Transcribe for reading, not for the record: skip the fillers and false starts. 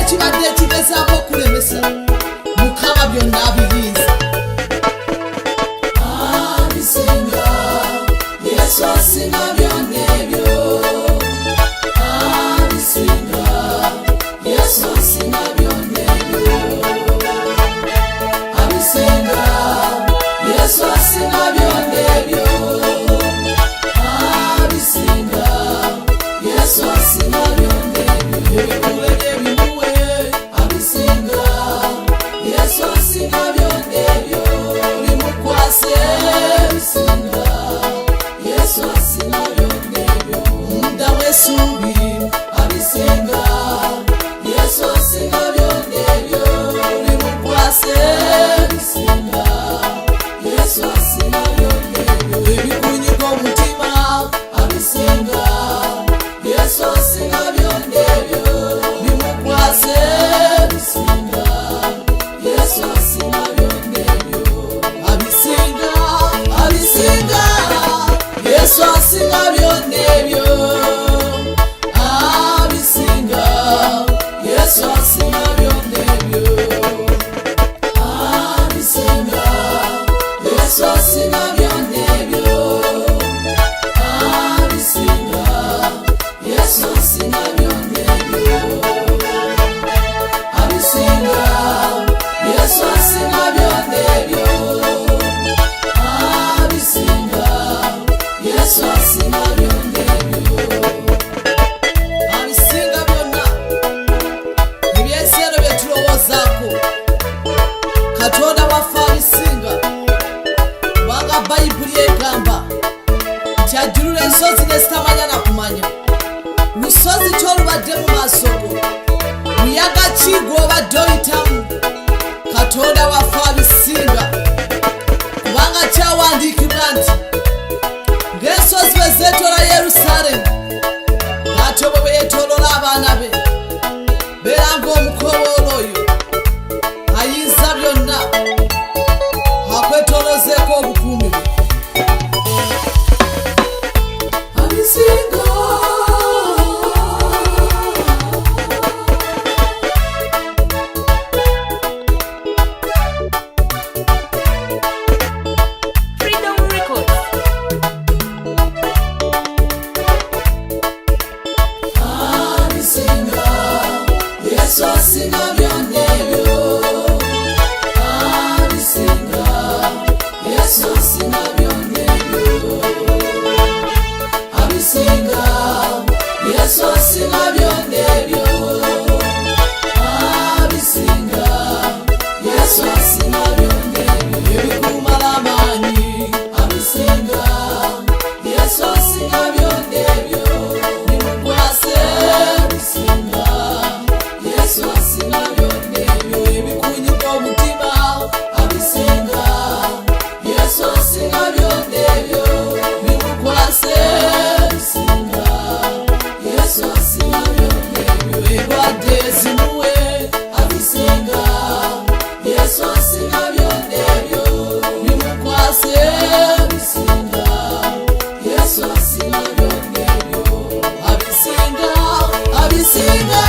ekibadde kigezaako okulemesa Mukama byonna abiyiiza. Abisinga Yesu asinga byonna ebyo. Abisinga Yesu asinga byonna ebyo. Abisinga Yesu asinga byonna ebyo. Abisinga Yesu asinga byonna ebyo. Ebikulu ebyebimuwe abisinga Yesu asinga byonna ebyo. Bimukwase abisinga Yesu asinga byonna ebyo. Munda w'essuubi abisinga Yesu asinga byonna ebyo. Bimukwase abisinga Yesu asinga byonna ebyo. Ebikunyiga omutima abisinga Yesu asinga byonna ebyo. Bimukwase abisinga Yesu asinga byonna ebyo. Abisinga abisinga Yesu asinga byonna ebyo. Abisinga Yesu asinga byonna ebyo. Abisinga Yesu asinga byonna ebyo. Abisinga Yesu asinga byonna ebyo. Abisinga Yesu asinga byonna ebyo. Abisinga Yesu asinga byonna ebyo. Abisinga byonna ebyensero bye tulowoozaako Katonda waffe abisinga. Kubanga Bayibuli egamba nti ajjulula ensozi ne zitamanya na kumanya. Lusozi ki olubadde mu maaso go? Muyaga ki gw'obadde oyitamu? Katonda waffe abisinga. Kubanga kyawandiikibwa nti ng'ensozi bwe zeetola Yerusaalemi, bw'atyo bwe beetoolola abaana be. Beera ng'omukoowoola oyo ayinza byonna akwetoolozeeko obukuumi bwe. Abisinga Freedom Records. Abisinga Yesu asinga byonna ebyo. Abisinga Yesu asinga byonna ebyo. Abisinga Yesu asinga byonna ebyo. Abisinga Yesu asinga byonna ebyo. Ebikumala amaanyi abisinga Yesu asinga byonna ebyo. Bimukwase abisinga Yesu asinga byonna ebyo. Ebikunyiga omutima abisinga Yesu asinga byonna ebyo. Bimukwase abisinga Yesu asinga byonna ebyo. Endwadde ezimuwe abisinga Yesu asinga byonna ebyo. Bimukwase abisinga Yesu asinga byonna ebyo. Abisinga abisinga